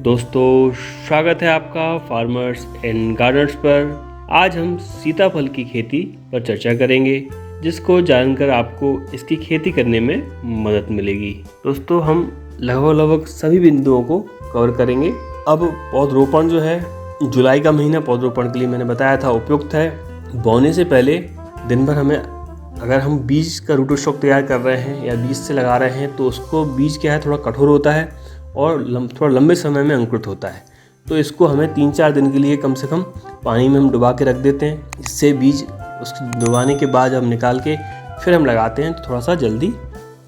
दोस्तों, स्वागत है आपका फार्मर्स एंड गार्डनर्स पर। आज हम सीताफल की खेती पर चर्चा करेंगे, जिसको जानकर आपको इसकी खेती करने में मदद मिलेगी। दोस्तों, हम लगभग सभी बिंदुओं को कवर करेंगे। अब पौधरोपण जो है, जुलाई का महीना पौधरोपण के लिए मैंने बताया था उपयुक्त है। बोने से पहले दिन भर हमें, अगर हम बीज का रूट स्टॉक तैयार कर रहे हैं या बीज से लगा रहे हैं, तो उसको बीज क्या है, थोड़ा कठोर होता है और थोड़ा लंबे समय में अंकुरित होता है। तो इसको हमें 3-4 दिन के लिए कम से कम पानी में हम डुबा के रख देते हैं। इससे बीज उसके डुबाने के बाद हम निकाल के फिर हम लगाते हैं तो थोड़ा सा जल्दी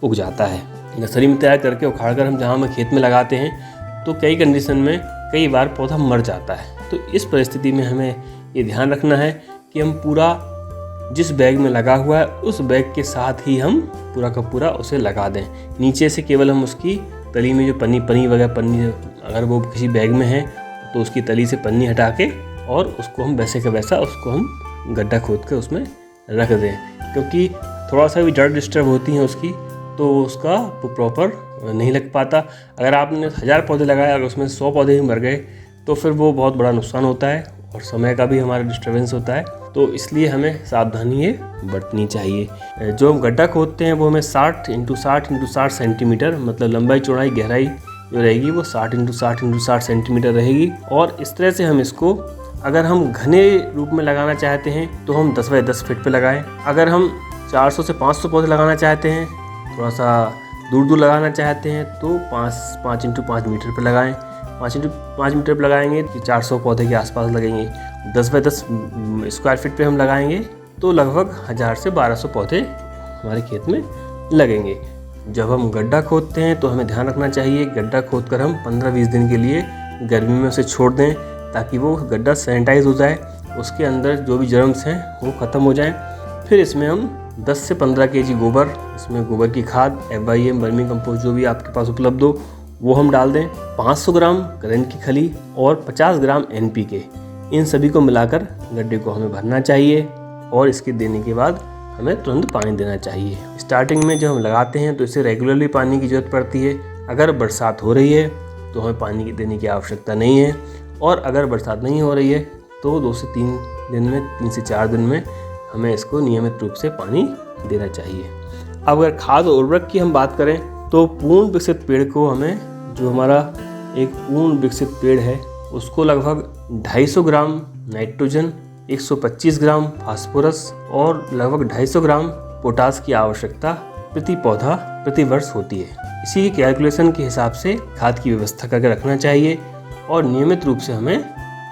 उग जाता है। नर्सरी में तैयार करके उखाड़ कर हम जहाँ हम खेत में लगाते हैं तो कई कंडीशन में कई बार पौधा मर जाता है। तो इस परिस्थिति में हमें ये ध्यान रखना है कि हम पूरा जिस बैग में लगा हुआ है उस बैग के साथ ही हम पूरा का पूरा उसे लगा दें। नीचे से केवल हम उसकी तली में जो पन्नी वगैरह अगर वो किसी बैग में है तो उसकी तली से पन्नी हटा के और उसको हम वैसे का वैसा उसको हम गड्ढा खोद के उसमें रख दें। क्योंकि थोड़ा सा भी जड़ डिस्टर्ब होती है उसकी, तो उसका प्रॉपर नहीं लग पाता। अगर आपने 1000 पौधे लगाए और उसमें 100 पौधे ही मर गए तो फिर वो बहुत बड़ा नुकसान होता है और समय का भी हमारा डिस्टर्बेंस होता है। तो इसलिए हमें सावधानी ये बरतनी चाहिए। जो हम गड्ढा खोदते हैं वो हमें 60 × 60 × 60 सेंटीमीटर, मतलब लंबाई चौड़ाई गहराई जो रहेगी वो 60 × 60 × 60 सेंटीमीटर रहेगी। और इस तरह से हम इसको, अगर हम घने रूप में लगाना चाहते हैं तो हम 10x10 फीट पे लगाएं। अगर हम 400 से 500 पौधे लगाना चाहते हैं, थोड़ा सा दूर लगाना चाहते हैं, तो 5 × 5 मीटर पे लगाएं। 5 × 5 मीटर पर लगाएंगे कि 400 पौधे के आसपास लगेंगे। 10x10 स्क्वायर फीट पे हम लगाएंगे तो लगभग 1000 से 1200 पौधे हमारे खेत में लगेंगे। जब हम गड्ढा खोदते हैं तो हमें ध्यान रखना चाहिए, गड्ढा खोद कर हम 15-20 दिन के लिए गर्मी में उसे छोड़ दें ताकि वो गड्ढा सैनिटाइज हो जाए, उसके अंदर जो भी जर्म्स हैं वो ख़त्म हो जाएं। फिर इसमें हम 10 से 15 kg गोबर, इसमें गोबर की खाद, FYM, वर्मी कंपोस्ट जो भी आपके पास उपलब्ध हो वो हम डाल दें। 500 ग्राम करंट की खली और 50 ग्राम NPK, इन सभी को मिलाकर गड्ढे को हमें भरना चाहिए और इसके देने के बाद हमें तुरंत पानी देना चाहिए। स्टार्टिंग में जब हम लगाते हैं तो इसे रेगुलरली पानी की ज़रूरत पड़ती है। अगर बरसात हो रही है तो हमें पानी देने की आवश्यकता नहीं है, और अगर बरसात नहीं हो रही है तो 2 से 3 दिन में, 3 से 4 दिन में हमें इसको नियमित रूप से पानी देना चाहिए। अब अगर खाद और उर्वरक की हम बात करें तो पूर्ण विकसित पेड़ को हमें, जो हमारा एक पूर्ण विकसित पेड़ है, उसको लगभग 250 ग्राम नाइट्रोजन, 125 ग्राम फास्फोरस और लगभग 250 ग्राम पोटास की आवश्यकता प्रति पौधा प्रति वर्ष होती है। इसी कैलकुलेशन के हिसाब से खाद की व्यवस्था करके रखना चाहिए और नियमित रूप से हमें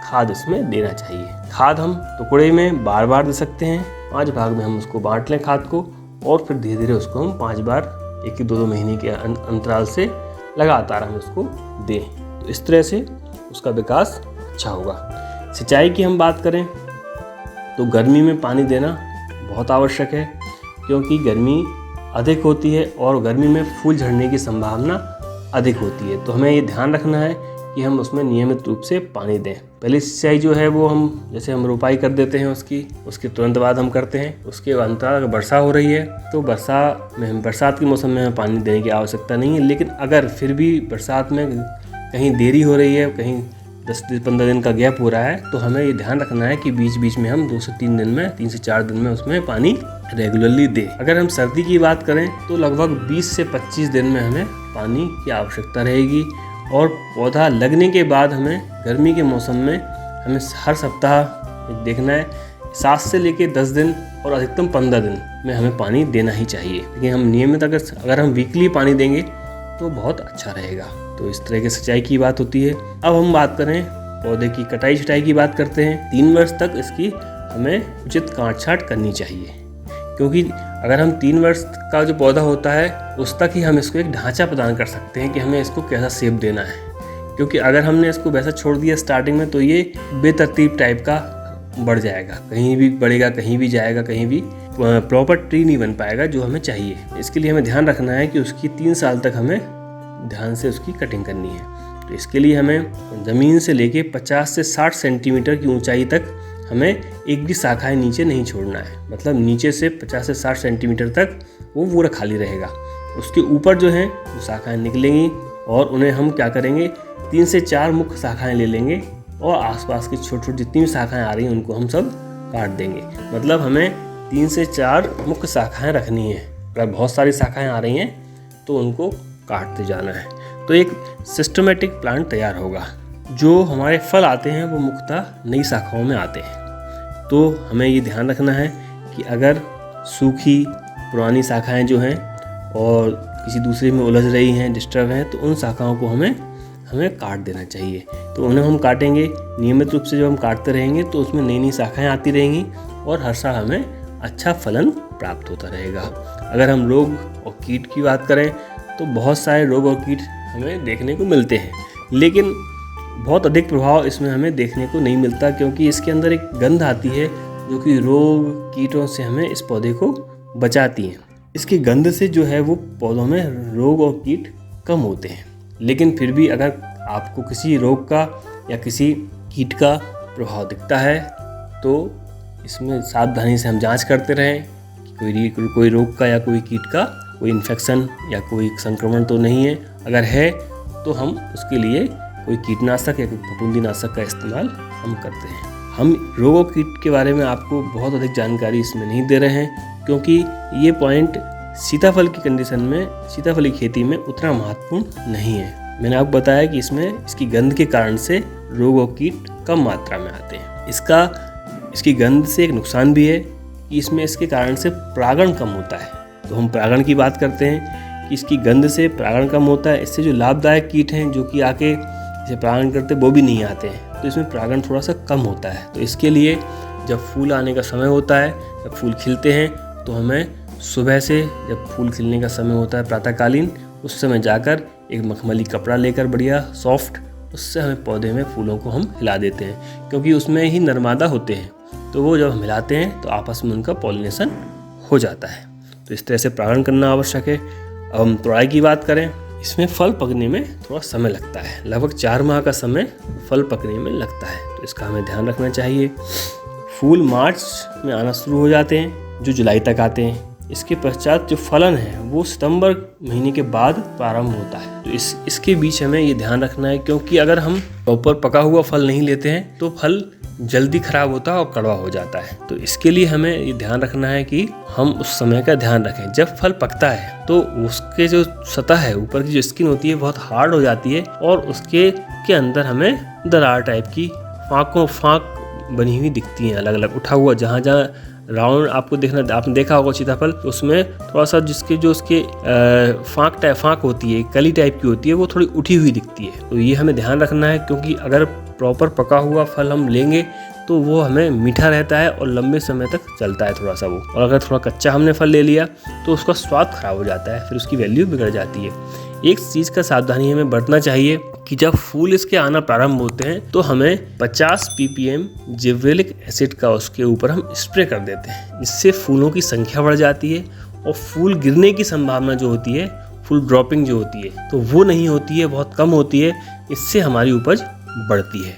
खाद इसमें देना चाहिए। खाद हम टुकड़े में बार दे सकते हैं। 5 भाग में हम उसको बांट लें खाद को, और फिर धीरे धीरे उसको हम 5 बार 1-2 महीने के अंतराल से लगातार हम उसको दें। तो इस तरह से उसका विकास अच्छा होगा। सिंचाई की हम बात करें तो गर्मी में पानी देना बहुत आवश्यक है, क्योंकि गर्मी अधिक होती है और गर्मी में फूल झड़ने की संभावना अधिक होती है। तो हमें ये ध्यान रखना है कि हम उसमें नियमित रूप से पानी दें। पहली सिंचाई जो है वो हम, जैसे हम रोपाई कर देते हैं उसके तुरंत बाद हम करते हैं। उसके अंतराल अगर वर्षा हो रही है तो बरसात के मौसम में हमें पानी देने की आवश्यकता नहीं है। लेकिन अगर फिर भी बरसात में कहीं देरी हो रही है, कहीं 10-15 दिन का गैप हो रहा है, तो हमें ये ध्यान रखना है कि बीच बीच में हम 2 से 3 दिन में, 3 से 4 दिन में उसमें पानी रेगुलरली दें। अगर हम सर्दी की बात करें तो लगभग 20 से 25 दिन में हमें पानी की आवश्यकता रहेगी। और पौधा लगने के बाद हमें गर्मी के मौसम में हमें हर सप्ताह देखना है, 7 से लेकर 10 दिन और अधिकतम 15 दिन में हमें पानी देना ही चाहिए। लेकिन हम नियमित अगर हम वीकली पानी देंगे तो बहुत अच्छा रहेगा। तो इस तरह की सिंचाई की बात होती है। अब हम बात करें पौधे की कटाई छटाई की बात करते हैं। 3 वर्ष तक इसकी हमें उचित काट छांट करनी चाहिए, क्योंकि अगर हम 3 वर्ष का जो पौधा होता है उस तक ही हम इसको एक ढांचा प्रदान कर सकते हैं कि हमें इसको कैसा शेप देना है। क्योंकि अगर हमने इसको वैसा छोड़ दिया स्टार्टिंग में तो ये बेतरतीब टाइप का बढ़ जाएगा, कहीं भी बढ़ेगा, कहीं भी जाएगा, कहीं भी प्रॉपर ट्री नहीं बन पाएगा जो हमें चाहिए। इसके लिए हमें ध्यान रखना है कि उसकी 3 साल तक हमें ध्यान से उसकी कटिंग करनी है। तो इसके लिए हमें ज़मीन से लेके 50 से 60 सेंटीमीटर की ऊंचाई तक हमें एक भी शाखाएं नीचे नहीं छोड़ना है। मतलब नीचे से 50 से 60 सेंटीमीटर तक वो पूरा खाली रहेगा। उसके ऊपर जो है वो शाखाएं निकलेंगी और उन्हें हम क्या करेंगे, 3 से 4 मुख्य शाखाएं ले लेंगे और आसपास की छोटी छोटी जितनी भी शाखाएं आ रही हैं उनको हम सब काट देंगे। मतलब हमें 3 से 4 मुख्य शाखाएं रखनी है। अगर बहुत सारी शाखाएं आ रही हैं तो उनको काटते जाना है, तो एक सिस्टमेटिक प्लांट तैयार होगा। जो हमारे फल आते हैं वो मुख्यतः नई शाखाओं में आते हैं। तो हमें ये ध्यान रखना है कि अगर सूखी पुरानी शाखाएं जो हैं और किसी दूसरे में उलझ रही हैं, डिस्टर्ब हैं, तो उन शाखाओं को हमें काट देना चाहिए। तो उन्हें हम काटेंगे नियमित रूप से। जब हम काटते रहेंगे तो उसमें नई नई शाखाएं आती रहेंगी और हर साल हमें अच्छा फलन प्राप्त होता रहेगा। अगर हम रोग और कीट की बात करें तो बहुत सारे रोग और कीट हमें देखने को मिलते हैं, लेकिन बहुत अधिक प्रभाव इसमें हमें देखने को नहीं मिलता, क्योंकि इसके अंदर एक गंध आती है जो कि रोग कीटों से हमें इस पौधे को बचाती है। इसकी गंध से जो है वो पौधों में रोग और कीट कम होते हैं। लेकिन फिर भी अगर आपको किसी रोग का या किसी कीट का प्रभाव दिखता है तो इसमें सावधानी से हम जांच करते रहें कि कोई रोग का या कोई कीट का कोई इन्फेक्शन या कोई संक्रमण तो नहीं है। अगर है तो हम उसके लिए कोई कीटनाशक या कोई फफूंदीनाशक का इस्तेमाल हम करते हैं। हम रोग और कीट के बारे में आपको बहुत अधिक जानकारी इसमें नहीं दे रहे हैं, क्योंकि ये पॉइंट सीताफल की कंडीशन में, सीताफल की खेती में उतना महत्वपूर्ण नहीं है। मैंने आपको बताया कि इसमें इसकी गंध के कारण से रोग और कीट कम मात्रा में आते हैं। इसकी गंध से एक नुकसान भी है कि इसमें इसके कारण से परागण कम होता है। तो हम परागण की बात करते हैं कि इसकी गंध से परागण कम होता है। इससे जो लाभदायक कीट हैं जो कि आके इसे परागण करते वो भी नहीं आते हैं, तो इसमें परागण थोड़ा सा कम होता है। तो इसके लिए जब फूल आने का समय होता है, जब फूल खिलते हैं, तो हमें सुबह से जब फूल खिलने का समय होता है प्रातःकालीन, उस समय जाकर एक मखमली कपड़ा लेकर बढ़िया सॉफ्ट, उससे हमें पौधे में फूलों को हम हिला देते हैं, क्योंकि उसमें ही नरमादा होते हैं। तो वो जब हम हिलाते हैं तो आपस में उनका पॉलिनेशन हो जाता है। तो इस तरह से परागण करना आवश्यक है। अब हम तोड़ाई की बात करें, इसमें फल पकने में थोड़ा समय लगता है। लगभग 4 माह का समय फल पकने में लगता है, तो इसका हमें ध्यान रखना चाहिए। फूल मार्च में आना शुरू हो जाते हैं जो जुलाई तक आते हैं। इसके पश्चात जो फलन है वो सितंबर महीने के बाद प्रारंभ होता है। तो इसके बीच हमें ये ध्यान रखना है, क्योंकि अगर हम प्रॉपर पका हुआ फल नहीं लेते हैं तो फल जल्दी खराब होता है और कड़वा हो जाता है। तो इसके लिए हमें ये ध्यान रखना है कि हम उस समय का ध्यान रखें। जब फल पकता है तो उसके जो सतह है, ऊपर की जो स्किन होती है, बहुत हार्ड हो जाती है और उसके अंदर हमें दरार टाइप की फाँक बनी हुई दिखती हैं, अलग अलग उठा हुआ। जहाँ राउंड आपने देखा होगा सीताफल, उसमें थोड़ा सा उसके फाँक होती है, कली टाइप की होती है, वो थोड़ी उठी हुई दिखती है। तो ये हमें ध्यान रखना है, क्योंकि अगर प्रॉपर पका हुआ फल हम लेंगे तो वो हमें मीठा रहता है और लंबे समय तक चलता है थोड़ा सा वो। और अगर थोड़ा कच्चा हमने फल ले लिया तो उसका स्वाद खराब हो जाता है, फिर उसकी वैल्यू बिगड़ जाती है। एक चीज़ का सावधानी हमें बरतना चाहिए कि जब फूल इसके आना प्रारंभ होते हैं तो हमें 50 ppm जिब्रेलिक एसिड का उसके ऊपर हम स्प्रे कर देते हैं। इससे फूलों की संख्या बढ़ जाती है और फूल गिरने की संभावना जो होती है, फुल ड्रॉपिंग जो होती है, तो वो नहीं होती है, बहुत कम होती है। इससे हमारी उपज बढ़ती है।